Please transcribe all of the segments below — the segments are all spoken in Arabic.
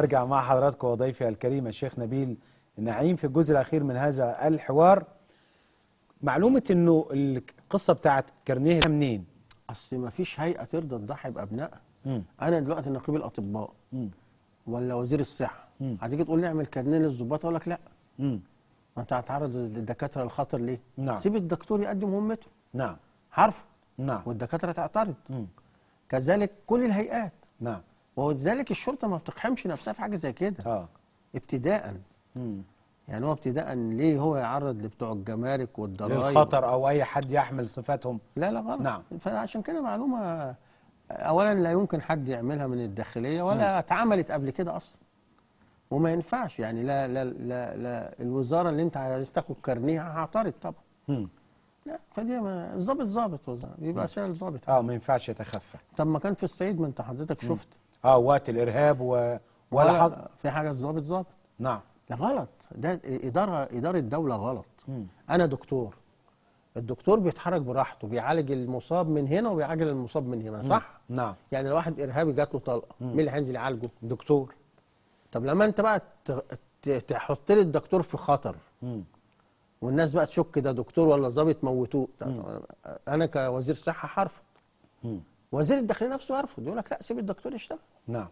برجع مع حضراتكم وضيفي الكريم الشيخ نبيل نعيم في الجزء الأخير من هذا الحوار. معلومة إنه القصة بتاعت كارنيه منين؟ اصل ما فيش هيئه ترضى تضحي بابنائها. انا دلوقتي نقيب الاطباء ولا وزير الصحه، هتيجي تقول لي اعمل كارنيه للظباط، اقول لك لا. ما انت هتعرض الدكاتره للخطر ليه؟ نعم. سيب الدكتور يقدم مهمته. نعم. حرف. نعم. والدكاتره تعترض. كذلك كل الهيئات. نعم. وذلك الشرطه ما بتقحمش نفسها في حاجه زي كده. ابتداء. يعني هو ابتداء ليه هو يعرض لبتوع الجمارك والضرائب للخطر او اي حد يحمل صفاتهم؟ لا لا غلط. نعم. فعشان كده معلومه اولا لا يمكن حد يعملها من الداخليه ولا اتعملت قبل كده اصلا، وما ينفعش. يعني لا لا لا, لا الوزاره اللي انت عايز تاخد كارنيها هعترض طبعا. لا فدي الظابط ظابط بيبقى شايل ظابط. ما ينفعش يتخفى. طب ما كان في الصعيد، ما انت حضرتك شفت وقت الارهاب ولا في حاجه الظابط ظابط. نعم. لا غلط، ده اداره دوله غلط. انا دكتور، الدكتور بيتحرك براحته، بيعالج المصاب من هنا وبيعالج المصاب من هنا، صح؟ نعم. يعني لو واحد ارهابي جات له طلقه، مين اللي هينزل يعالجه؟ دكتور. طب لما انت بقى تحط لي الدكتور في خطر والناس بقى تشك ده دكتور ولا ظابط موتوه، انا كوزير صحه هرفض. وزير الداخليه نفسه يرفض، يقول لك لا سيب الدكتور يشتغل. نعم.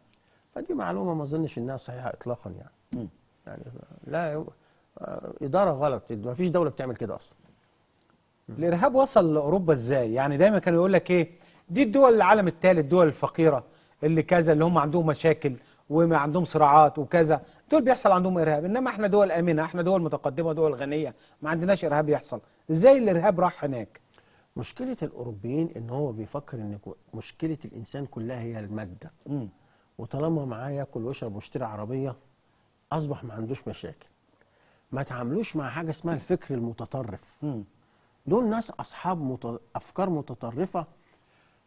فدي معلومه ما اظنش انها صحيحه اطلاقا يعني. يعني لا اداره غلط، ما فيش دوله بتعمل كده اصلا. الارهاب وصل لاوروبا ازاي؟ يعني دايما كانوا يقول لك ايه، دي الدول العالم الثالث، الدول الفقيره اللي كذا، اللي هم عندهم مشاكل وما عندهم صراعات وكذا، دول بيحصل عندهم ارهاب، انما احنا دول امنه، احنا دول متقدمه، دول غنيه، ما عندناش ارهاب يحصل. ازاي الارهاب راح هناك؟ مشكله الاوروبيين ان هو بيفكر ان مشكله الانسان كلها هي الماده. وطالما معاه ياكل ويشرب ويشتري عربيه اصبح ما عندوش مشاكل. ما تعاملوش مع حاجه اسمها الفكر المتطرف. دول ناس اصحاب افكار متطرفه.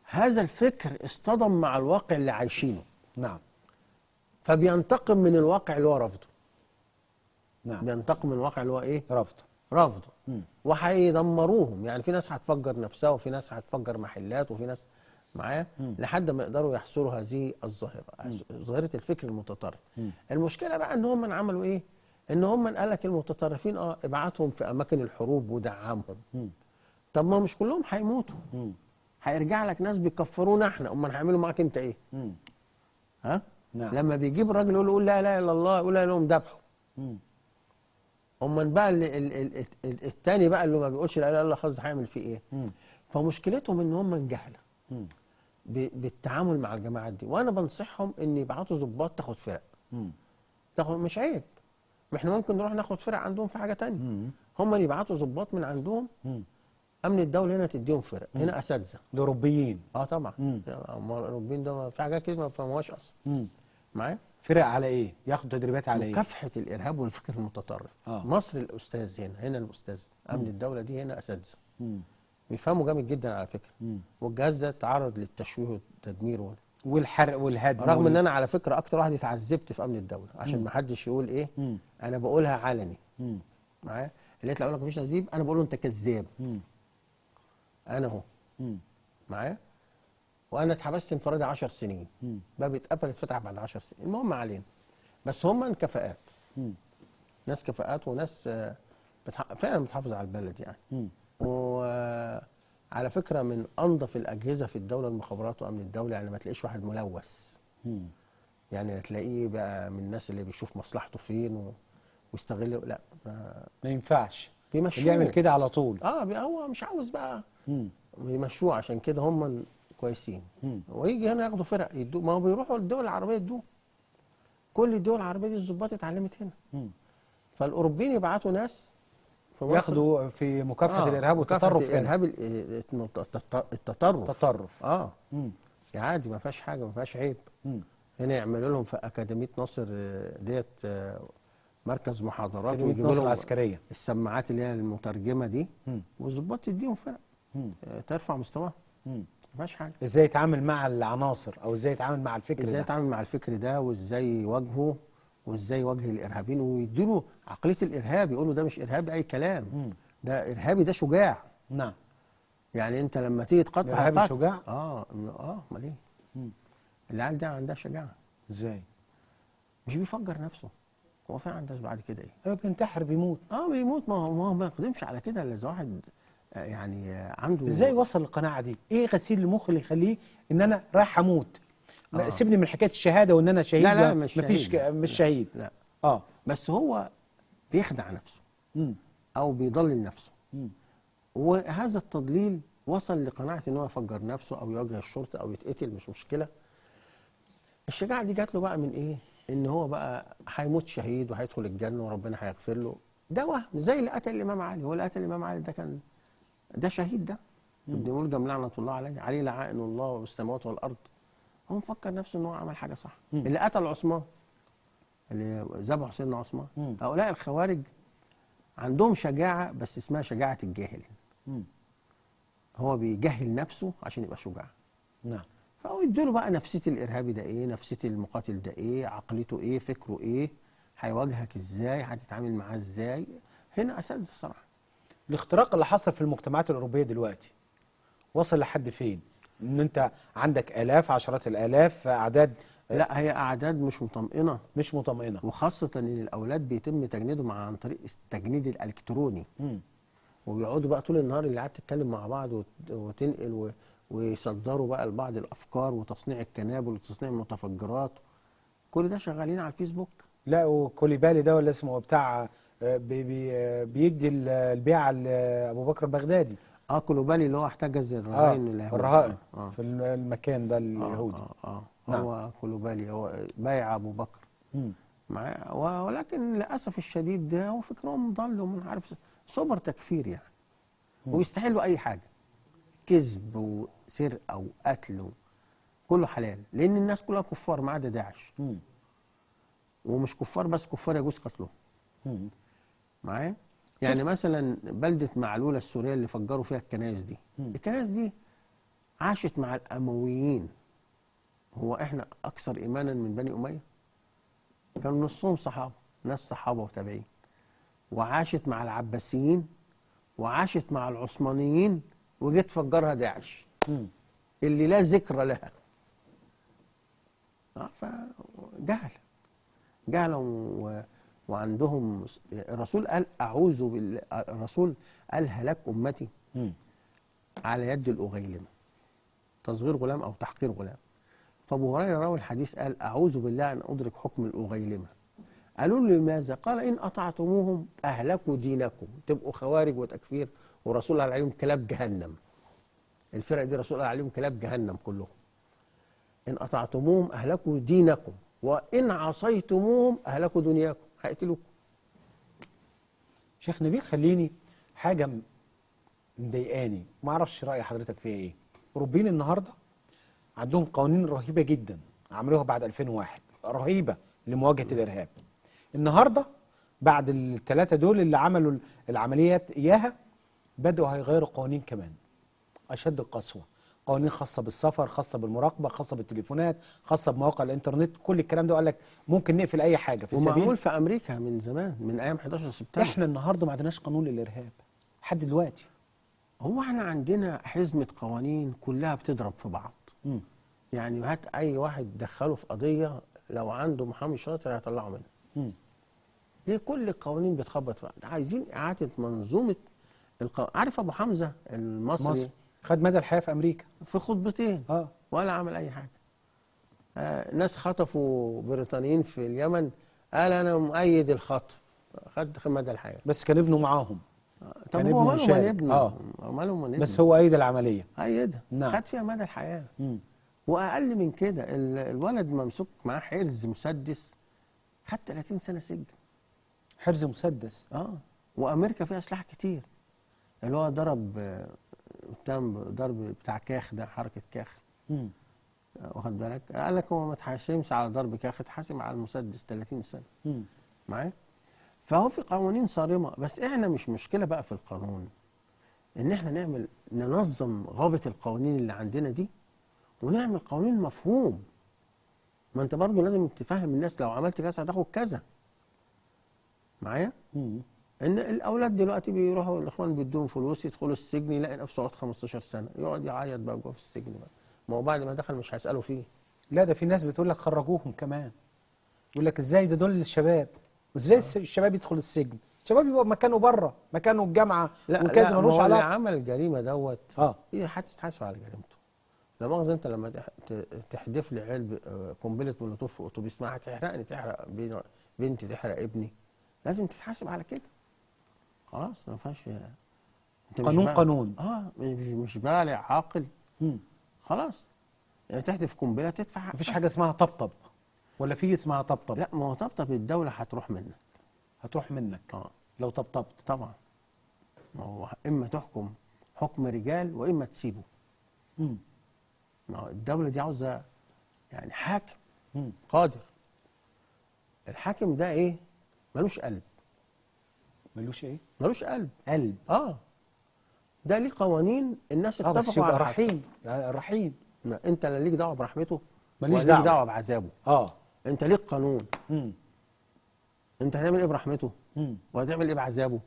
هذا الفكر اصطدم مع الواقع اللي عايشينه. نعم. فبينتقم من الواقع اللي هو رافضه. نعم. بينتقم من الواقع اللي هو ايه؟ رافضه. وهيدمروهم. يعني في ناس هتفجر نفسها، وفي ناس هتفجر محلات، وفي ناس معاه لحد ما يقدروا يحصروا هذه الظاهره، ظاهره الفكر المتطرف. المشكله بقى ان هم عملوا ايه؟ ان هم قال لك المتطرفين ابعتهم في اماكن الحروب ودعمهم. طب ما مش كلهم هيموتوا. هيرجع لك ناس بيكفرونا احنا، امال هيعملوا معاك انت ايه؟ ها؟ نعم. لما بيجيب الراجل يقول لا اله الا الله، يقول لهم ذبحوا. امال بقى التاني بقى اللي ما بيقولش لا اله الا الله خالص هيعمل فيه ايه؟ فمشكلتهم ان هم انجهله بالتعامل مع الجماعات دي. وانا بنصحهم ان يبعتوا ضباط تاخد فرق. تاخد مش عيب. ما احنا ممكن نروح ناخد فرق عندهم في حاجه ثانيه. هم اللي يبعتوا ضباط من عندهم. امن الدوله هنا تديهم فرق، هنا اساتذه. الاوروبيين. طبعا. الاوروبيين ده في حاجات كده ما فهموهاش اصلا. معايا؟ فرق على ايه؟ ياخدوا تدريبات على ايه؟ مكافحه الارهاب والفكر المتطرف. مصر الاستاذ هنا الاستاذ. امن الدوله دي هنا اساتذه. بيفهموا جامد جدا على فكره. والجهاز ده تعرض للتشويه والتدمير والحرق والهدم. رغم ان انا على فكره اكتر واحد اتعذبت في امن الدوله، عشان ما حدش يقول ايه. انا بقولها علني. معايا؟ اللي يطلع يقول لك مفيش تذيب، انا بقول له انت كذاب. انا اهو. معايا؟ وانا اتحبست انفرادي 10 سنين. باب اتقفل اتفتح بعد 10 سنين. المهم علينا. بس هم كفاءات. ناس كفاءات وناس فعلا بتحافظ على البلد يعني. وعلى فكره من انظف الاجهزه في الدوله المخابرات وامن الدوله، يعني ما تلاقيش واحد ملوث. يعني تلاقيه بقى من الناس اللي بيشوف مصلحته فين ويستغل. لا ما ينفعش. بيمشوه. اللي يعمل كده على طول. هو مش عاوز بقى. بيمشوه. عشان كده هم كويسين. ويجي هنا ياخدوا فرق يدوه. ما هو بيروحوا الدول العربيه يدوه. كل الدول العربيه دي الضباط اتعلمت هنا. فالاوروبيين يبعتوا ناس في مصر ياخدوا في مكافحه الارهاب والتطرف هنا. الارهاب التطرف. يا عادي ما فيهاش حاجه، ما فيهاش عيب. هنا يعملوا لهم في اكاديميه ناصر ديت مركز محاضرات، ويجيبوا لهم العسكريه السماعات اللي هي المترجمه دي، والضباط تديهم فرق ترفع مستواهم. ما فيهاش حاجه. ازاي يتعامل مع العناصر، او ازاي يتعامل مع الفكر ازاي يتعامل مع الفكر ده، وازاي يواجهه، وازاي يواجه الارهابيين، ويديله عقليه الارهاب. يقولوا ده مش ارهابي اي كلام. ده ارهابي، ده شجاع. نعم. يعني انت لما تيجي تقطع ارهابي شجاع. امال ايه؟ العيال دي عندها شجاعه. ازاي؟ مش بيفجر نفسه، هو فعلا عندهاش بعد كده ايه؟ هو بينتحر بيموت. بيموت. ما هو ما يقدمش على كده الا اذا واحد يعني عنده. ازاي وصل للقناعه دي؟ ايه غسيل المخ اللي يخليه ان انا رايح اموت؟ سيبني من حكايه الشهاده وان انا شهيد. لا لا مش مفيش شهيد، لا مش لا شهيد. لا. اه. بس هو بيخدع نفسه مم. او بيضلل نفسه، مم. وهذا التضليل وصل لقناعه ان هو يفجر نفسه او يواجه الشرطه او يتقتل، مش مشكله. الشجاعه دي جات له بقى من ايه؟ ان هو بقى هيموت شهيد وهيدخل الجنه وربنا هيغفر له. ده وهم، زي اللي قتل الامام علي. هو اللي قتل الامام علي ده كان ده شهيد ده. ابن ملجم لعنه الله عليه، عليه لعائن الله والسماوات والارض. هو مفكر نفسه ان هو عمل حاجه صح. اللي قتل عثمان، اللي ذبح سيدنا عثمان، هؤلاء الخوارج عندهم شجاعه بس اسمها شجاعه الجاهل. هو بيجهل نفسه عشان يبقى شجاع. نعم. فهو يديله بقى نفسيه الارهابي ده ايه، نفسيه المقاتل ده ايه، عقليته ايه، فكره ايه، هيواجهك ازاي، هتتعامل معاه ازاي. هنا اساتذه الصراحه. الاختراق اللي حصل في المجتمعات الاوروبيه دلوقتي وصل لحد فين؟ ان انت عندك الاف، عشرات الالاف، اعداد لا هي اعداد مش مطمئنه، مش مطمئنه. وخاصه ان الاولاد بيتم تجنيدهم عن طريق التجنيد الالكتروني. وبيقعدوا بقى طول النهار اللي قاعد تتكلم مع بعض وتنقل ويصدروا بقى لبعض الافكار وتصنيع القنابل وتصنيع المتفجرات. كل ده شغالين على الفيسبوك. لا، وكوليبالي ده ولا اسمه بتاع بيدي البيعه لابو بكر البغدادي. كولوبالي اللي هو احتجز الرهائن اليهود. الرهائن في المكان ده اليهودي. نعم. هو كولوبالي هو بايع ابو بكر معاه، ولكن للاسف الشديد ده هو فكرهم ضل ومن عارف سوبر تكفير يعني. ويستحلوا اي حاجه، كذب وسرقه وقتل كله حلال، لان الناس كلها كفار ما عدا داعش. ومش كفار بس، كفار يجوز قتلهم. معايا؟ يعني مثلا بلده معلوله السوريه اللي فجروا فيها الكنائس دي، الكنائس دي عاشت مع الامويين. هو احنا اكثر ايمانا من بني اميه؟ كانوا نصهم صحابه، ناس صحابه وتابعين. وعاشت مع العباسيين وعاشت مع العثمانيين، وجيت فجرها داعش اللي لا ذكر لها. فجهل وعندهم. الرسول قال اعوذ بالله، الرسول قال هلاك امتي على يد الاغيلمه، تصغير غلام او تحقير غلام. فابو هريره راوي الحديث قال اعوذ بالله ان ادرك حكم الاغيلمه. قالوا له لماذا؟ قال ان اطعتموهم اهلكوا دينكم، تبقوا خوارج وتكفير، ورسول الله عليهم كلاب جهنم. الفرق دي رسول الله عليهم كلاب جهنم كلهم. ان اطعتموهم اهلكوا دينكم وان عصيتموهم اهلكوا دنياكم، هيقتلوكم. شيخ نبيل، خليني حاجه مضايقاني، ما اعرفش راي حضرتك فيها ايه. اوروبيين النهارده عندهم قوانين رهيبه جدا عملوها بعد 2001، رهيبه لمواجهه الارهاب. النهارده بعد الثلاثه دول اللي عملوا العمليات اياها، بدأوا هيغيروا قوانين كمان اشد القسوه. قوانين خاصه بالسفر، خاصه بالمراقبه، خاصه بالتليفونات، خاصه بمواقع الانترنت. كل الكلام ده قال لك ممكن نقفل اي حاجه في سبيل. ومعمول في امريكا من زمان، من ايام 11 سبتمبر. احنا النهارده ما عندناش قانون للارهاب لحد دلوقتي. هو احنا عندنا حزمه قوانين كلها بتضرب في بعض. يعني هات اي واحد دخله في قضيه، لو عنده محامي شاطر هيطلعه منها. ليه كل القوانين بتخبط في بعض؟ عايزين اعاده منظومه عارف ابو حمزه المصري مصر خد مدى الحياه في امريكا في خطبتين ولا عمل اي حاجه. ناس خطفوا بريطانيين في اليمن، قال انا مؤيد الخطف، خد مدى الحياه. بس كان ابنه معاهم. طب هو ماله من ابنه؟ ماله من ابنه؟ بس هو ايد العمليه. ايدها. نعم. خد فيها مدى الحياه. واقل من كده الولد ممسوك معاه حرز مسدس، خد 30 سنه سجن. حرز مسدس؟ وامريكا فيها سلاح كتير. اللي هو ضرب ضرب بتاع كاخ ده، حركه كاخ. واخد بالك؟ قال لك هو ما اتحاسبش على ضرب كاخ، اتحاسب على المسدس 30 سنه. معايا؟ فهو في قوانين صارمه، بس احنا مش مشكله بقى في القانون ان احنا ننظم غابه القوانين اللي عندنا دي، ونعمل قوانين مفهوم. ما انت برضه لازم تفهم الناس، لو عملت كذا هتاخد كذا. معايا؟ ان الاولاد دلوقتي بيروحوا الاخوان بيدوهم فلوس يدخلوا السجن، يلاقي نفسه قعد 15 سنه، يقعد يعيط بقى جوه في السجن بقى. ما هو بعد ما دخل مش هيسالوا فيه. لا، ده في ناس بتقول لك خرجوهم كمان. يقول لك ازاي ده دول الشباب، وازاي الشباب يدخل السجن؟ الشباب يبقى مكانه بره، مكانه الجامعه لا وكذا، لا، ما ملوش هو اللي علاقه. عمل الجريمه دوت اه هي هتتحاسب على جريمته. لا مؤاخذة، انت لما تحدف لي علبه قنبله مولوتوف في اتوبيس، ما هتحرقني، تحرق بنتي، تحرق ابني، لازم تتحاسب على كده. خلاص ما فيهاش. انت مش قانون بالغ. قانون. مش بالغ عاقل. مم. خلاص. يعني تحدف قنبله تدفع مفيش حقها. حاجه اسمها طبطب، ولا في اسمها طبطب؟ لا، ما هو طبطب الدوله هتروح منك. هتروح منك اه لو طبطبت. طبعا. ما هو اما تحكم حكم رجال واما تسيبه. مم. ما هو الدوله دي عاوزه يعني حاكم مم. قادر. الحاكم ده ايه؟ ملوش قلب. ملوش ايه؟ ملوش قلب. قلب. ده ليه قوانين الناس اه بس اتفقوا يبقى على حاجة. رحيم، رحيم. ما انت لا ليك دعوه برحمته ماليش ولا دعوة. ليك دعوه بعذابه. اه. انت ليك قانون. مم. انت هتعمل ايه برحمته مم. وهتعمل ايه بعذابه؟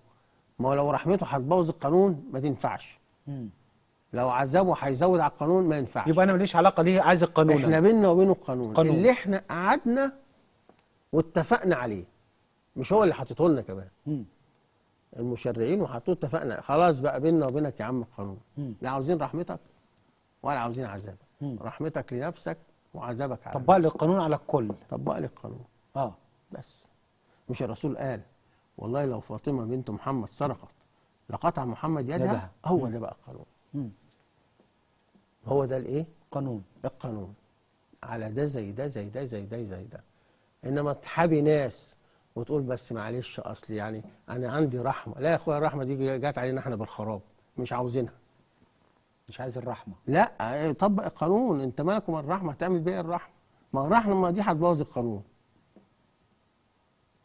ما هو لو رحمته هتبوظ القانون ما تنفعش. مم. لو عذابه هيزود على القانون ما ينفعش. يبقى انا ماليش علاقه ليه، عايز القانون. احنا بيننا وبينه القانون قانون. اللي احنا قعدنا واتفقنا عليه، مش هو اللي حاطته لنا كمان. مم. المشرعين وحطوه، اتفقنا خلاص بقى بيننا وبينك يا عم القانون. مم. لا عاوزين رحمتك ولا عاوزين عذابك. مم. رحمتك لنفسك وعذابك على طبق لي نفسك. القانون على الكل. طبق لي القانون اه. بس. مش الرسول قال والله لو فاطمه بنت محمد سرقت لقطع محمد يدها؟ يدها. هو ده بقى القانون. مم. هو ده الايه؟ قانون. القانون. على ده زي ده زي ده زي ده زي ده. انما تحابي ناس وتقول بس معلش اصل يعني انا عندي رحمه. لا يا اخويا، الرحمه دي جات علينا احنا بالخراب، مش عاوزينها. مش عايز الرحمه. لا، طبق القانون. انت مالك ومال الرحمه؟ هتعمل بيها الرحمه؟ ما الرحمه ما دي هتبوظ القانون،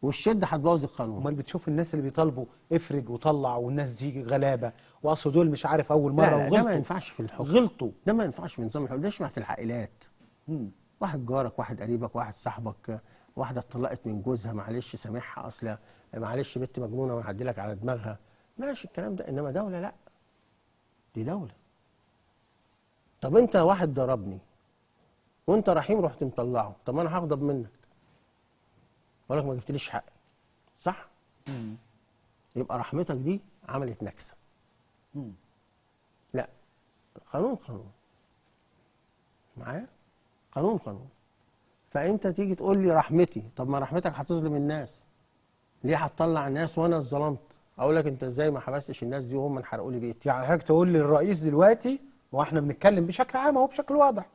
والشده هتبوظ القانون. امال بتشوف الناس اللي بيطالبوا افرج وطلع، والناس دي غلابه، واصل دول مش عارف اول مره لا لا، ده وغلطوا. ما ينفعش في الحكم. غلطوا. ده ما ينفعش في نظام الحكم. ده يشمع في العائلات. مم. واحد جارك، واحد قريبك، واحد صاحبك، واحده اتطلقت من جوزها، معلش سامحها، اصل معلش بنت مجنونه وهعدي لك على دماغها، ماشي الكلام ده. انما دوله لا، دي دوله. طب انت واحد ضربني وانت رحيم رحت مطلعه، طب ما انا هغضب منك اقول لك ما جبتليش حقي، صح؟ مم. يبقى رحمتك دي عملت نكسه. مم. لا، قانون قانون معايا، قانون قانون. فانت تيجي تقول لي رحمتي، طب ما رحمتك هتظلم الناس. ليه هتطلع الناس وانا اتظلمت؟ اقول لك انت ازاي ما حبستش الناس دي وهم انحرقوا لي بيتي؟ يعني حضرتك تقول للرئيس دلوقتي، واحنا بنتكلم بشكل عام اهو بشكل واضح،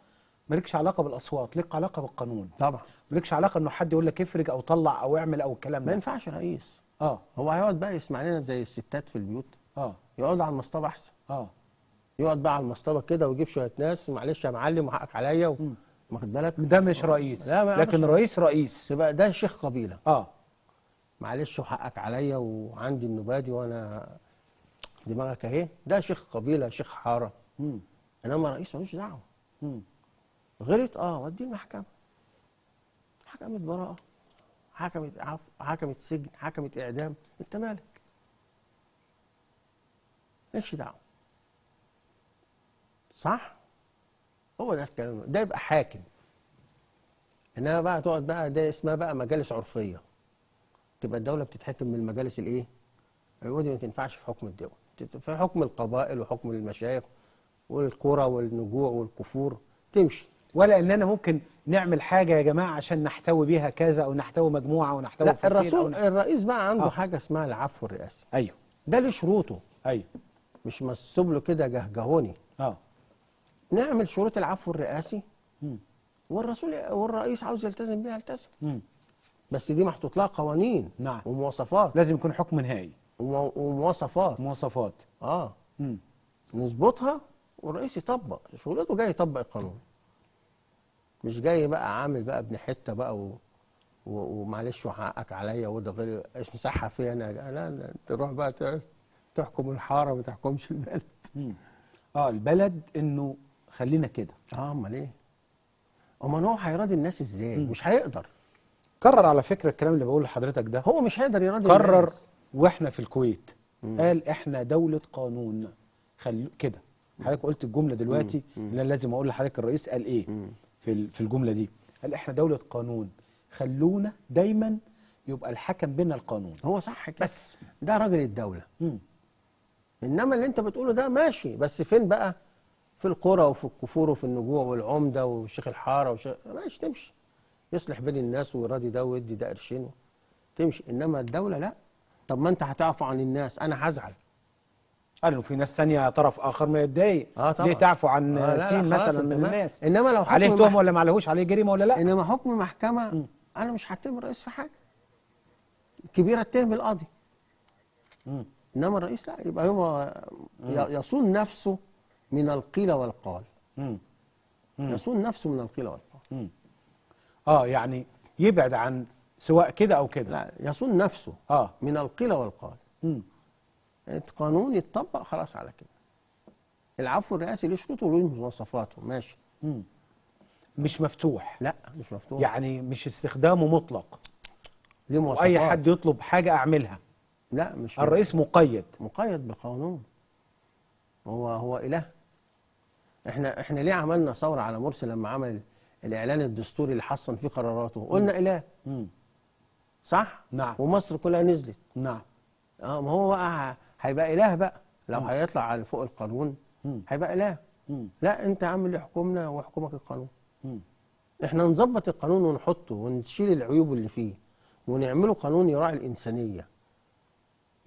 مالكش علاقه بالاصوات، ليك علاقه بالقانون. طبعا. مالكش علاقه انه حد يقول لك افرج او طلع او اعمل او الكلام ما ده. ينفعش رئيس. اه. هو هيقعد بقى يسمع لنا زي الستات في البيوت؟ اه. يقعد على المصطبه احسن. اه. يقعد بقى على المصطبه كده ويجيب شويه ناس، معلش يا معلم وحقك عليا واخد بالك؟ ده مش رئيس. لا، ما لكن يعرفش. رئيس. تبقى ده شيخ قبيله. اه. معلش وحقك عليا وعندي النبادي وانا دماغك اهي. ده شيخ قبيله، شيخ حاره. مم. انما رئيس ملوش دعوه. مم. غلط وديه المحكمه، حكمت براءه، حكمت عفو، حكمت سجن، حكمت اعدام، انت مالك؟ مالكش دعوه. صح؟ هو ده الكلام ده يبقى حاكم. انما بقى تقعد بقى، ده اسمها بقى مجالس عرفيه. تبقى الدوله بتتحكم من المجالس الايه؟ ودي ما تنفعش في حكم الدول، في حكم القبائل وحكم المشايخ والقرى والنجوع والكفور تمشي. ولا ان انا ممكن نعمل حاجه يا جماعه عشان نحتوي بيها كذا، او نحتوي مجموعه، او نحتوي لا، فصيل، أو الرئيس بقى عنده حاجه اسمها العفو الرئاسي. ايوه. ده ليه شروطه، ايوه. مش مسوب له كده جهجهوني. اه. نعمل شروط العفو الرئاسي، مم. والرئيس عاوز يلتزم بيها يلتزم. مم. بس دي محطوط لها قوانين. نعم. ومواصفات. لازم يكون حكم نهائي. ومواصفات. مواصفات. مم. نظبطها والرئيس يطبق. شغلته جاي يطبق القانون، مش جاي بقى عامل بقى ابن حته بقى ومعلش وحقك عليا وده غير مساحه فيا انا تروح بقى تحكم الحاره ما تحكمش البلد. البلد انه خلينا كده. امال ايه؟ امال هو هيراضي الناس ازاي؟ مش هيقدر. قرر على فكره الكلام اللي بقوله لحضرتك ده، هو مش هيقدر يراضي قرر الناس. واحنا في الكويت. قال احنا دوله قانون. كده حضرتك قلت الجمله دلوقتي اللي انا لازم اقول لحضرتك الرئيس قال ايه في الجمله دي. قال احنا دوله قانون، خلونا دايما يبقى الحكم بينا القانون هو صح كده، بس. ده راجل الدولة. مم. انما اللي انت بتقوله ده ماشي، بس فين بقى؟ في القرى وفي الكفور وفي النجوع والعمدة وشيخ الحارة ماشي تمشي، يصلح بين الناس ويراضي ده ويدي ده قرشين تمشي. انما الدولة لا. طب ما انت هتعفو عن الناس، انا هزعل. قالوا في ناس تانية طرف آخر ما يتضايق. طبعا. ليه تعفو عن لا لا سين خلاص مثلا من انت الناس؟ انما لو عليه حكم تهمة ولا ما عليهوش، عليه جريمة ولا لا؟ انما حكم محكمة انا مش هتهم الرئيس في حاجة كبيرة، اتهم القاضي. انما الرئيس لا، يبقى هو يصون نفسه من القيل والقال. يصون نفسه من القيل والقال. يعني يبعد عن سواء كده أو كده. لا، يصون نفسه من القيل والقال. القانون يتطبق خلاص على كده. العفو الرئاسي له شروطه وله مواصفاته، ماشي. مش مفتوح. لا مش مفتوح. يعني مش استخدامه مطلق ليه مواصفات. وأي حد يطلب حاجة أعملها. لا مش الرئيس مقيد بالقانون. هو إله. احنا ليه عملنا ثورة على مرسي لما عمل الإعلان الدستوري اللي حصن فيه قراراته؟ قلنا إله. صح؟ نعم. ومصر كلها نزلت. نعم. ما هو بقى هيبقى إله بقى لو هيطلع على فوق القانون. هيبقى إله. لا، أنت عامل اللي يحكمنا ويحكمك القانون. احنا نظبط القانون ونحطه ونشيل العيوب اللي فيه ونعمله قانون يراعي الإنسانية.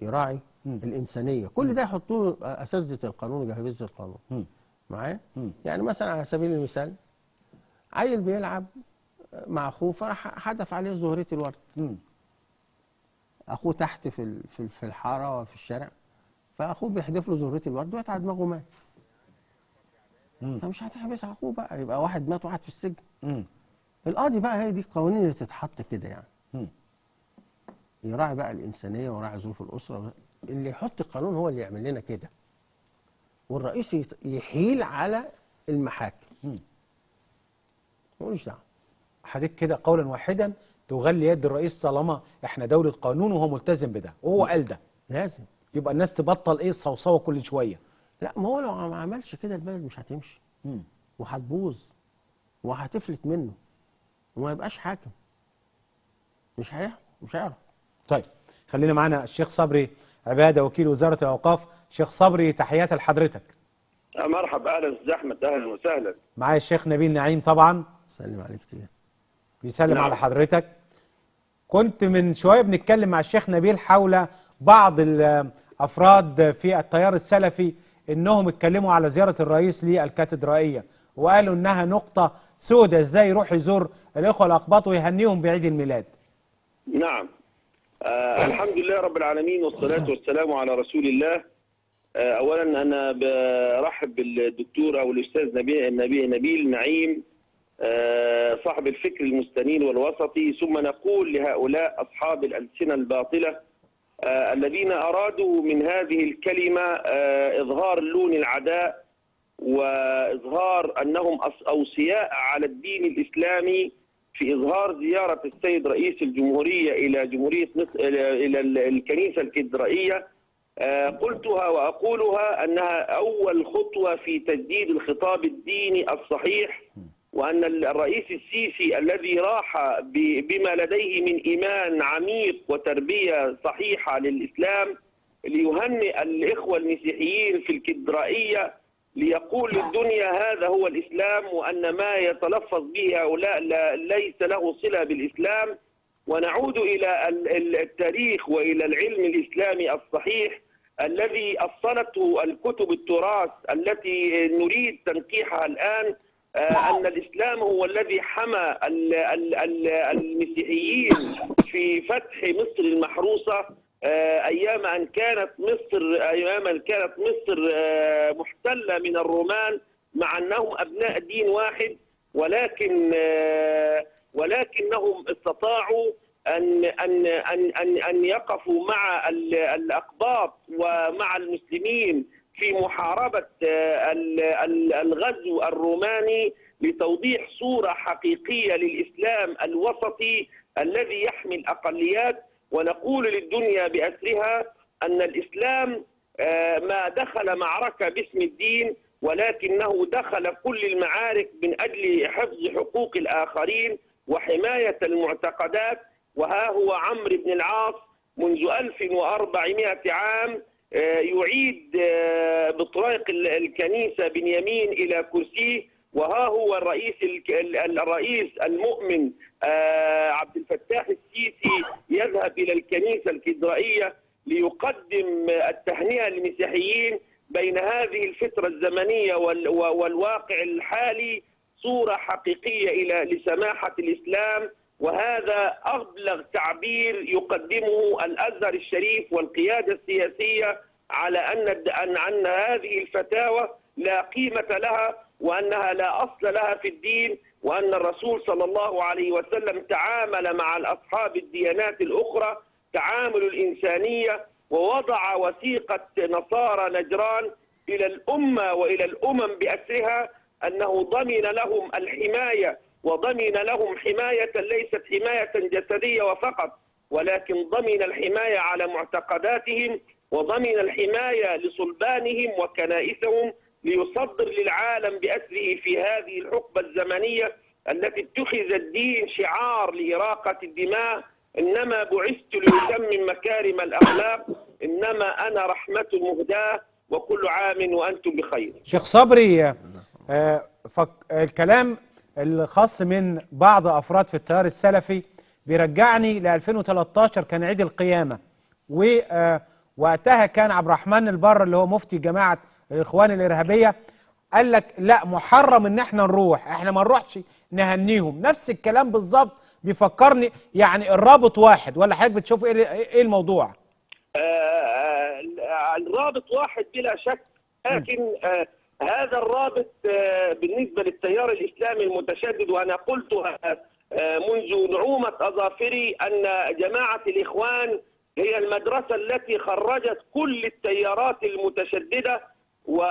يراعي الإنسانية. كل ده يحطوه أساتذة القانون وجهابذة القانون. معايا؟ يعني مثلا على سبيل المثال، عيل بيلعب مع أخوه فراح حدف عليه زهرية الورد. أخوه تحت في الحارة وفي الشارع، فأخوه بيحدف له زهرية الورد وقعت على دماغه مات. فمش هتحبس أخوه بقى، يبقى واحد مات وواحد في السجن. القاضي بقى هي دي القوانين اللي تتحط كده يعني. يراعي بقى الإنسانية ويراعي ظروف الأسرة. اللي يحط القانون هو اللي يعمل لنا كده. والرئيس يحيل على المحاكم. ملوش دعوه. حضرتك كده قولا واحدا تغلي يد الرئيس طالما احنا دولة قانون وهو ملتزم بده وهو قال ده. لازم. يبقى الناس تبطل الصوصوة كل شوية. لا، ما هو لو ما عملش كده البلد مش هتمشي. وهتبوظ وهتفلت منه وما يبقاش حاكم. مش هيعرف. طيب خلينا معانا الشيخ صبري عبادة وكيل وزارة الأوقاف. شيخ صبري تحياتي لحضرتك. مرحبا، اهلا استاذ احمد، اهلا وسهلا. معايا الشيخ نبيل نعيم طبعا. سلم عليك كتير. بيسلم نعم. على حضرتك. كنت من شوية بنتكلم مع الشيخ نبيل حول بعض الأفراد في التيار السلفي إنهم اتكلموا على زيارة الرئيس للكاتدرائية وقالوا إنها نقطة سوداء، إزاي يروح يزور الإخوة الأقباط ويهنيهم بعيد الميلاد. نعم. الحمد لله رب العالمين والصلاة والسلام على رسول الله. أولا أنا برحب بالدكتور أو الأستاذ نبيل نعيم صاحب الفكر المستنير والوسطي. ثم نقول لهؤلاء أصحاب الألسنة الباطلة الذين أرادوا من هذه الكلمة إظهار لون العداء وإظهار أنهم أوصياء على الدين الإسلامي في إظهار زيارة السيد رئيس الجمهورية إلى جمهورية مصر إلى الكنيسة الكاتدرائية. قلتها وأقولها أنها أول خطوة في تجديد الخطاب الديني الصحيح، وأن الرئيس السيسي الذي راح بما لديه من إيمان عميق وتربية صحيحة للإسلام ليهنئ الإخوة المسيحيين في الكاتدرائية، ليقول للدنيا هذا هو الإسلام، وأن ما يتلفظ به هؤلاء ليس له صلة بالإسلام. ونعود إلى التاريخ وإلى العلم الإسلامي الصحيح الذي أصلته الكتب التراث التي نريد تنقيحها الآن، أن الإسلام هو الذي حمى المسيحيين في فتح مصر المحروسة أيام أن كانت مصر محتلة من الرومان، مع أنهم أبناء دين واحد، ولكنهم استطاعوا أن يقفوا مع الأقباط ومع المسلمين في محاربة الغزو الروماني لتوضيح صورة حقيقية للإسلام الوسطي الذي يحمي الأقليات. ونقول للدنيا بأسرها أن الإسلام ما دخل معركة باسم الدين، ولكنه دخل كل المعارك من أجل حفظ حقوق الآخرين وحماية المعتقدات. وها هو عمرو بن العاص منذ 1400 عام يعيد بطريق الكنيسة بنيامين إلى كرسيه، وها هو الرئيس المؤمن عبد الفتاح السيسي يذهب إلى الكنيسة الكاتدرائية ليقدم التهنئة للمسيحيين. بين هذه الفترة الزمنية والواقع الحالي صورة حقيقية لسماحة الإسلام، وهذا أبلغ تعبير يقدمه الأزهر الشريف والقيادة السياسية على أن هذه الفتاوى لا قيمة لها، وأنها لا أصل لها في الدين، وأن الرسول صلى الله عليه وسلم تعامل مع أصحاب الديانات الأخرى تعامل الإنسانية، ووضع وثيقة نصارى نجران إلى الأمة وإلى الأمم بأسرها أنه ضمن لهم الحماية، وضمن لهم حماية ليست حماية جسدية وفقط، ولكن ضمن الحماية على معتقداتهم، وضمن الحماية لصلبانهم وكنائسهم، ليصدر للعالم بأسره في هذه الحقبة الزمنية التي اتخذ الدين شعار لإراقة الدماء. إنما بعثت لأتمم مكارم الأخلاق، إنما أنا رحمة مهداة، وكل عام وأنتم بخير. شيخ صبري، الكلام الخاص من بعض أفراد في التيار السلفي بيرجعني ل 2013، كان عيد القيامة، ووقتها كان عبد الرحمن البر اللي هو مفتي جماعة الإخوان الإرهابية قال لك لا، محرم إن احنا نروح، احنا ما نروحش نهنيهم. نفس الكلام بالظبط بيفكرني، يعني الرابط واحد ولا حضرتك بتشوف ايه الموضوع؟ الرابط واحد بلا شك، لكن هذا الرابط بالنسبة للتيار الإسلامي المتشدد، وأنا قلت منذ نعومة أظافري أن جماعة الإخوان هي المدرسة التي خرجت كل التيارات المتشددة.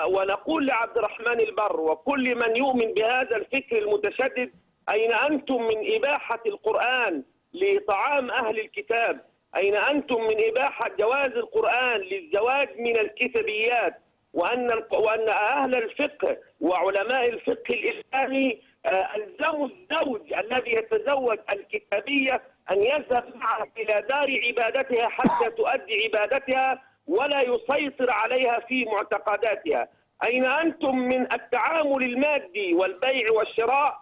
ونقول لعبد الرحمن البر وكل من يؤمن بهذا الفكر المتشدد: أين أنتم من إباحة القرآن لطعام أهل الكتاب؟ أين أنتم من إباحة جواز القرآن للزواج من الكتابيات؟ وأن أهل الفقه وعلماء الفقه الإسلامي ألزموا الزوج الذي يتزوج الكتابية أن يذهب معها إلى دار عبادتها حتى تؤدي عبادتها ولا يسيطر عليها في معتقداتها. أين أنتم من التعامل المادي والبيع والشراء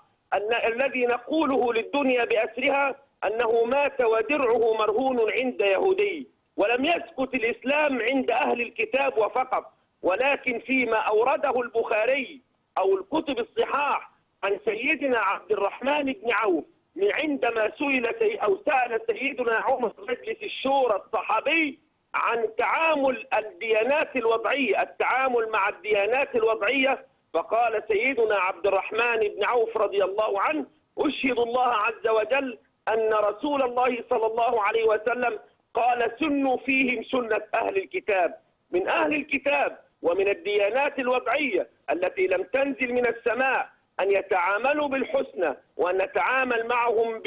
الذي نقوله للدنيا بأسرها أنه مات ودرعه مرهون عند يهودي؟ ولم يسكت الإسلام عند أهل الكتاب وفقط، ولكن فيما أورده البخاري أو الكتب الصحاح عن سيدنا عبد الرحمن بن عوف من عندما سأل سيدنا عمر مجلس الشورى الصحابي عن تعامل الديانات الوضعية، التعامل مع الديانات الوضعية، فقال سيدنا عبد الرحمن بن عوف رضي الله عنه: أشهد الله عز وجل أن رسول الله صلى الله عليه وسلم قال: سنوا فيهم سنة أهل الكتاب. من أهل الكتاب ومن الديانات الوضعية التي لم تنزل من السماء أن يتعاملوا بالحسنى وأن نتعامل معهم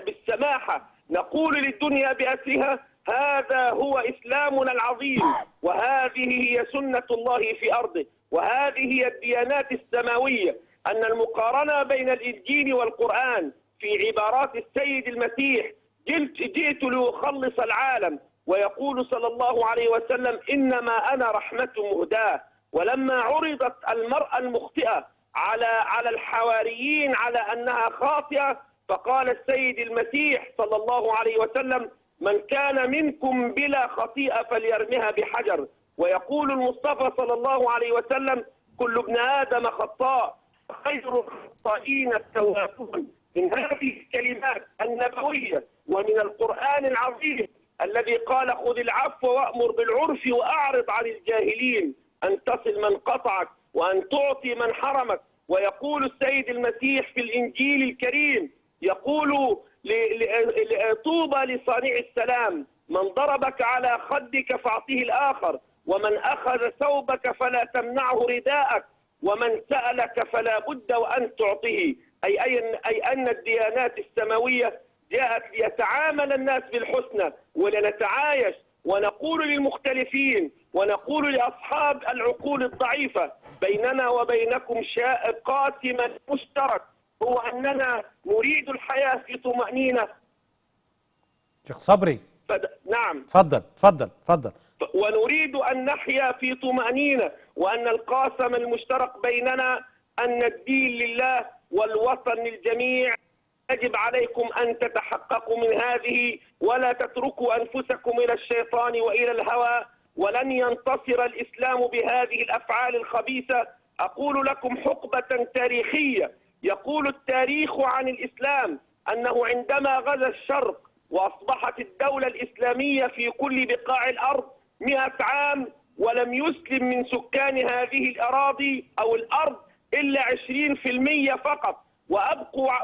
بالسماحة. نقول للدنيا بأسرها: هذا هو إسلامنا العظيم، وهذه هي سنة الله في أرضه، وهذه هي الديانات السماوية. أن المقارنة بين الإنجيل والقرآن في عبارات السيد المسيح: جئت لأخلص العالم، ويقول صلى الله عليه وسلم: إنما أنا رحمة مهداة. ولما عرضت المرأة المخطئة على الحواريين على أنها خاطئة، فقال السيد المسيح صلى الله عليه وسلم: من كان منكم بلا خطيئة فليرمها بحجر. ويقول المصطفى صلى الله عليه وسلم: كل ابن آدم خطاء، خير الخطائين التوابون. من هذه الكلمات النبوية ومن القرآن العظيم الذي قال: خذ العفو وأمر بالعرف وأعرض عن الجاهلين، أن تصل من قطعك وأن تعطي من حرمك. ويقول السيد المسيح في الإنجيل الكريم، يقول: طوبى لصانع السلام، من ضربك على خدك فاعطيه الآخر، ومن أخذ ثوبك فلا تمنعه رداءك، ومن سألك فلا بد وأن تعطيه. أي أن الديانات السماوية جاءت ليتعامل الناس بالحسنى ولنتعايش، ونقول للمختلفين ونقول لأصحاب العقول الضعيفة: بيننا وبينكم قاسما مشترك، هو أننا نريد الحياة في طمأنينة. شيخ صبري نعم. اتفضل اتفضل اتفضل. ونريد أن نحيا في طمأنينة، وأن القاسم المشترك بيننا أن الدين لله والوطن للجميع. يجب عليكم أن تتحققوا من هذه ولا تتركوا أنفسكم إلى الشيطان وإلى الهوى، ولن ينتصر الإسلام بهذه الأفعال الخبيثة. أقول لكم حقبة تاريخية يقول التاريخ عن الإسلام أنه عندما غزا الشرق وأصبحت الدولة الإسلامية في كل بقاع الأرض 100 عام، ولم يسلم من سكان هذه الأراضي أو الأرض إلا 20% فقط،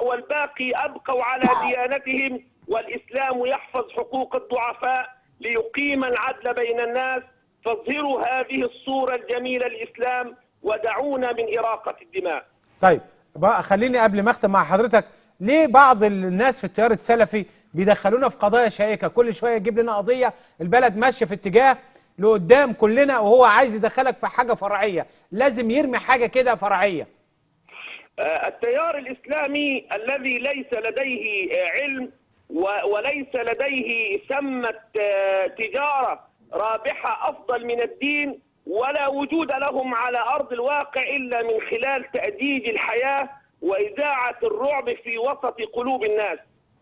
والباقي أبقوا على ديانتهم. والإسلام يحفظ حقوق الضعفاء ليقيم العدل بين الناس. فاظهروا هذه الصورة الجميلة للإسلام ودعونا من إراقة الدماء. طيب بقى خليني قبل ما اختم مع حضرتك، ليه بعض الناس في التيار السلفي بيدخلونا في قضايا شائكة؟ كل شوية يجيب لنا قضية البلد ماشية في اتجاه لقدام كلنا، وهو عايز يدخلك في حاجة فرعية، لازم يرمي حاجة كده فرعية. التيار الإسلامي الذي ليس لديه علم وليس لديه ثمة تجارة رابحة أفضل من الدين، ولا وجود لهم على أرض الواقع إلا من خلال تأديج الحياة وإذاعة الرعب في وسط قلوب الناس.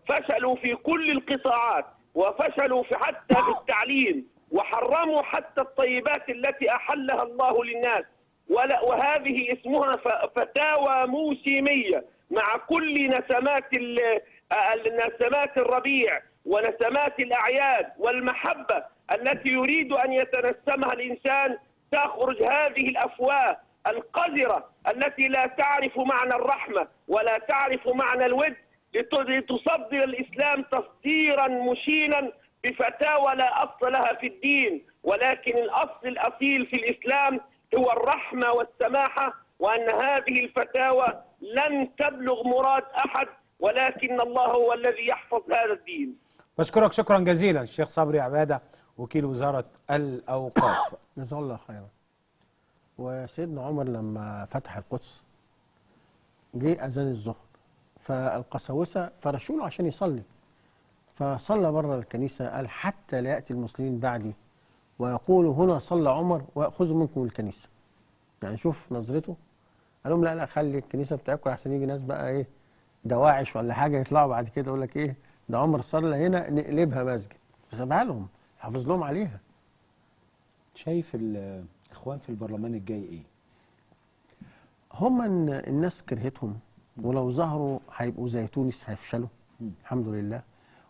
فشلوا في كل القطاعات، وفشلوا حتى في التعليم، وحرموا حتى الطيبات التي أحلها الله للناس. وهذه اسمها فتاوى موسمية مع كل نسمات الربيع ونسمات الأعياد والمحبة التي يريد أن يتنسمها الإنسان. تخرج هذه الأفواه القذرة التي لا تعرف معنى الرحمة ولا تعرف معنى الود لتصدر الإسلام تصديرا مشينا بفتاوى لا أصل لها في الدين، ولكن الأصل الأصيل في الإسلام هو الرحمة والسماحة، وأن هذه الفتاوى لن تبلغ مراد أحد، ولكن الله هو الذي يحفظ هذا الدين. بشكرك شكرا جزيلا الشيخ صبري عبادة، وكيل وزارة الأوقاف. جزاه الله خيرا. وسيدنا عمر لما فتح القدس جه أذان الظهر، فالقساوسة فرشوا له عشان يصلي، فصلى بره الكنيسة. قال حتى لا يأتي المسلمين بعدي ويقولوا هنا صلى عمر ويأخذوا منكم الكنيسة. يعني شوف نظرته، قال لهم لا خلي الكنيسة بتاعتكم أحسن يجي ناس بقى إيه دواعش ولا حاجة يطلعوا بعد كده يقول لك إيه ده عمر صلى هنا نقلبها مسجد، فسابها لهم حافظ لهم عليها. شايف الإخوان في البرلمان الجاي إيه؟ هم الناس كرهتهم، ولو ظهروا هيبقوا زي تونس هيفشلوا الحمد لله،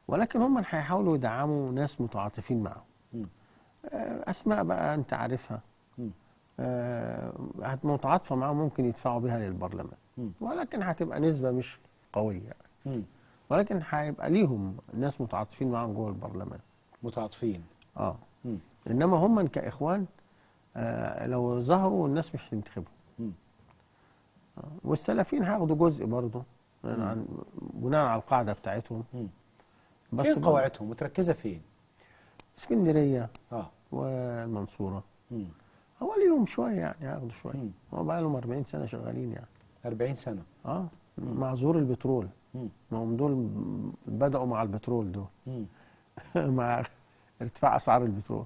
ولكن هم هيحاولوا يدعموا ناس متعاطفين معهم. أسماء بقى أنت عارفها متعاطفة معهم ممكن يدفعوا بها للبرلمان، ولكن هتبقى نسبة مش قوية، ولكن هيبقى ليهم ناس متعاطفين معهم جوه البرلمان. متعاطفين إنما هم كإخوان لو ظهروا الناس مش هتنتخبهم. والسلفيين هياخدوا جزء برضه بناء على القاعدة بتاعتهم. بس فين قواعدهم متركزة فين؟ اسكندرية والمنصورة. هو ليهم شوية يعني هياخدوا شوية. هو بقى لهم 40 سنة شغالين يعني. 40 سنة مع ظهور البترول. ما هم دول بدأوا مع البترول دول. مع ارتفاع أسعار البترول.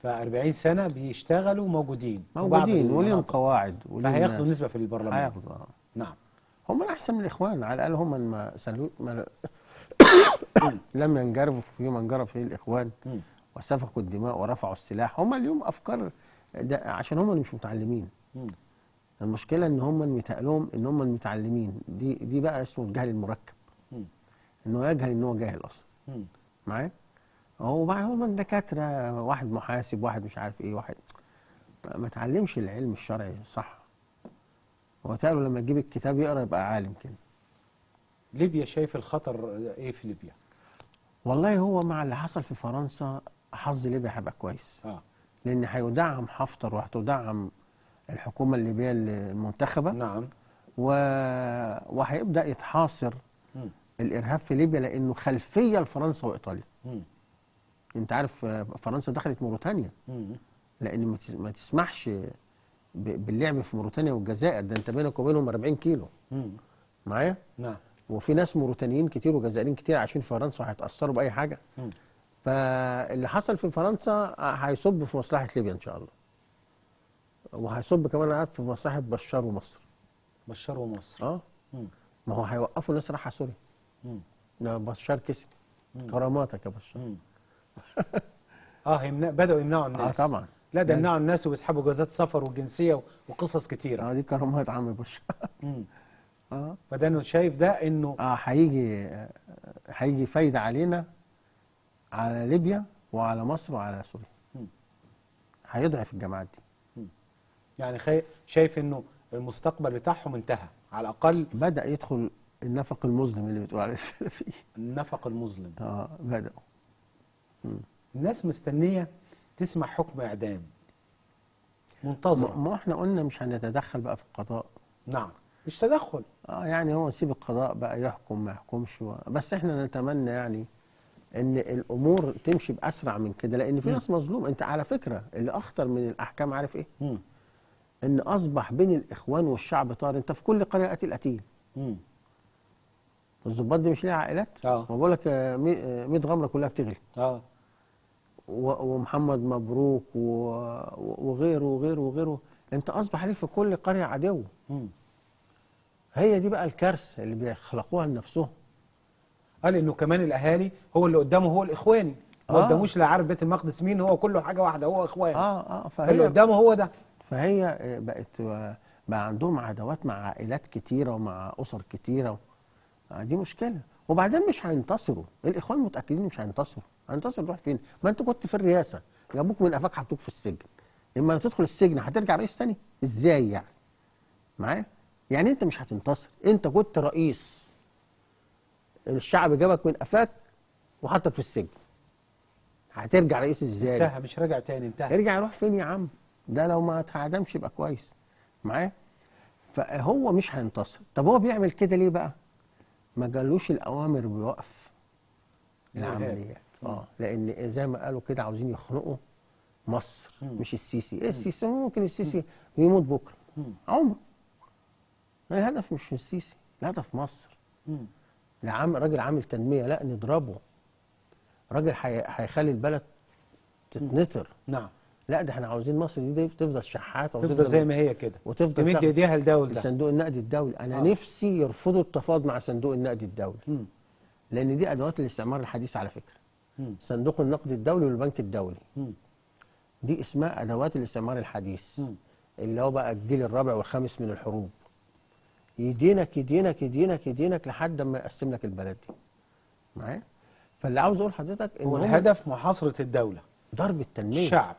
ف40 سنة بيشتغلوا موجودين وليهم قواعد فهياخدوا نسبة في البرلمان. هياخدوا نعم. هم أحسن من الإخوان، على الأقل هم ما لم ينجرفوا فيما انجرف فيه الإخوان وسفكوا الدماء ورفعوا السلاح. هم اليوم أفكار عشان هم مش متعلمين. المشكلة إن هم متقالهم إن هم المتعلمين دي بقى اسمه الجهل المركب. إنه يجهل إن هو جاهل أصلا. معايا؟ هو بقى هم دكاترة، واحد محاسب، واحد مش عارف إيه، واحد ما تعلمش العلم الشرعي صح. هو تقالوا لما تجيب الكتاب يقرأ يبقى عالم كده. ليبيا شايف الخطر إيه في ليبيا؟ والله هو مع اللي حصل في فرنسا حظ ليبيا هيبقى كويس. لأن هيدعم حفتر وهتدعم الحكومة الليبية المنتخبة. نعم. وهيبدأ يتحاصر الإرهاب في ليبيا، لأنه خلفية لفرنسا وإيطاليا. أنت عارف فرنسا دخلت موريتانيا لأن ما تسمحش باللعب في موريتانيا والجزائر، ده أنت بينك وبينهم 40 كيلو. معايا؟ نعم. وفي ناس موريتانيين كتير وجزائريين كتير عايشين في فرنسا وهيتاثروا باي حاجه. فاللي حصل في فرنسا هيصب في مصلحه ليبيا ان شاء الله، وهيصب كمان عارف في مصلحه بشار ومصر. بشار ومصر. ما هو هيوقفوا الناس رايحه سوريا. بشار كسب. كراماتك يا بشار. بدأوا يمنعوا الناس. طبعا. لا ده يمنعوا الناس ويسحبوا جوازات سفر وجنسيه وقصص كتيره. دي كرامات عم بشار. فده انه شايف ده انه هيجي فايده علينا، على ليبيا وعلى مصر وعلى سوريا. هيضعف الجماعات دي. يعني شايف انه المستقبل بتاعهم انتهى على الاقل. بدأ يدخل النفق المظلم اللي بتقول عليه السلفيين. النفق المظلم. بدأوا. الناس مستنيه تسمع حكم اعدام، منتظر. ما احنا قلنا مش هنتدخل بقى في القضاء. نعم، مش تدخل. يعني هو نسيب القضاء بقى يحكم ما يحكمش بس احنا نتمنى يعني ان الامور تمشي باسرع من كده، لان في ناس مظلومه. انت على فكره اللي اخطر من الاحكام عارف ايه؟ ان اصبح بين الاخوان والشعب طار. انت في كل قريه قتيل. الضباط دي مش ليها عائلات؟ ما بقول لك 100 غمره كلها بتغلي. ومحمد مبروك وغيره وغيره وغيره. انت اصبح عليك في كل قريه عدو. هي دي بقى الكارثه اللي بيخلقوها لنفسهم. قال انه كمان الاهالي هو اللي قدامه هو الاخواني، ما قداموش لا عارف بيت المقدس مين، هو كله حاجه واحده، هو اخواني. فاللي قدامه هو ده. فهي بقى عندهم عداوات مع عائلات كتيره ومع اسر كتيره. دي مشكله. وبعدين مش هينتصروا، الاخوان متاكدين مش هينتصروا. هينتصر نروح فين؟ ما انت كنت في الرئاسه، جابوك من قفاك حطوك في السجن. اما تدخل السجن هترجع رئيس تاني؟ ازاي يعني؟ معايا؟ يعني انت مش هتنتصر، انت كنت رئيس، الشعب جابك من قفاك وحطك في السجن، هترجع رئيس ازاي؟ انتهى، مش راجع تاني، انتهى. ارجع يروح فين يا عم؟ ده لو ما اتعدمش يبقى كويس. معايا؟ فهو مش هينتصر. طب هو بيعمل كده ليه بقى؟ ما جالوش الاوامر بيوقف العمليات. لان زي ما قالوا كده عاوزين يخنقوا مصر. مش السيسي. ايه السيسي؟ ممكن السيسي يموت بكره عمره. الهدف مش من السيسي، الهدف مصر. راجل عامل تنميه، لا نضربه. راجل هيخلي البلد تتنطر. نعم. لا ده احنا عاوزين مصر دي تفضل شحاته تفضل زي ما هي كده، وتفضل تمد ايديها لدولة صندوق النقد الدولي. انا نفسي يرفضوا التفاوض مع صندوق النقد الدولي. لان دي ادوات الاستعمار الحديث على فكره. صندوق النقد الدولي والبنك الدولي. دي اسمها ادوات الاستعمار الحديث. اللي هو بقى الجيل الرابع والخامس من الحروب. يدينك يدينك يدينك يدينك لحد ما يقسم لك البلد دي. معايا؟ فاللي عاوز اقول لحضرتك ان هو الهدف محاصرة الدولة، ضرب التنمية الشعب.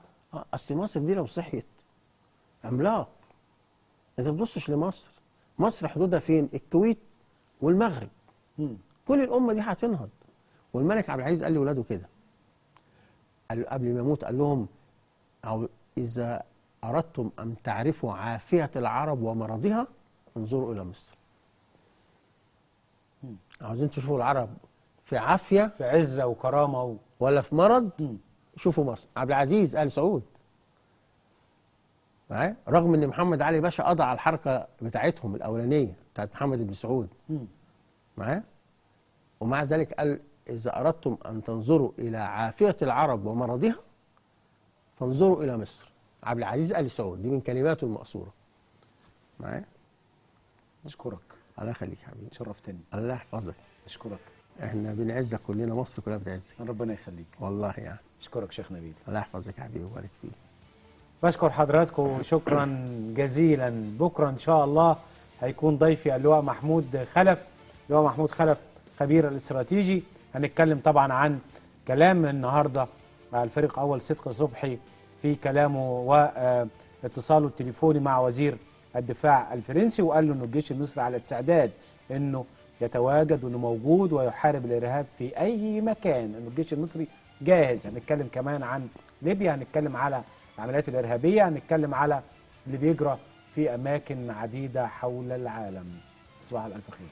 اصل مصر دي لو صحيت عملاق. انت ما تبصش لمصر. مصر حدودها فين؟ الكويت والمغرب. كل الامه دي هتنهض. والملك عبد العزيز قال لاولاده كده، قال قبل ما يموت قال لهم اذا اردتم ان تعرفوا عافيه العرب ومرضها انظروا الى مصر. عاوزين تشوفوا العرب في عافيه، في عزه وكرامه ولا في مرض؟ شوفوا مصر. عبد العزيز آل سعود معايا، رغم ان محمد علي باشا قضى على الحركه بتاعتهم الاولانيه بتاعت محمد بن سعود معايا، ومع ذلك قال اذا اردتم ان تنظروا الى عافيه العرب ومرضها فانظروا الى مصر. عبد العزيز آل سعود، دي من كلماته المأثوره معايا. اشكرك. الله يخليك يا حبيبي، شرفتني. الله يحفظك. اشكرك. احنا بنعزك كلنا، مصر كلها بتعزك. ربنا يخليك والله يعني. اشكرك شيخ نبيل. الله يحفظك يا حبيبي ويبارك فيك. بشكر حضراتكم شكرا جزيلا. بكره ان شاء الله هيكون ضيفي اللواء محمود خلف. اللواء محمود خلف خبير الاستراتيجي. هنتكلم طبعا عن كلام النهارده مع الفريق اول صدقي صبحي في كلامه واتصاله التليفوني مع وزير الدفاع الفرنسي، وقال له انه الجيش المصري على استعداد انه يتواجد وانه موجود ويحارب الارهاب في اي مكان، انه الجيش المصري جاهز. هنتكلم كمان عن ليبيا، هنتكلم على العمليات الارهابيه، هنتكلم على اللي بيجرى في اماكن عديده حول العالم. تصبحوا على الف خير.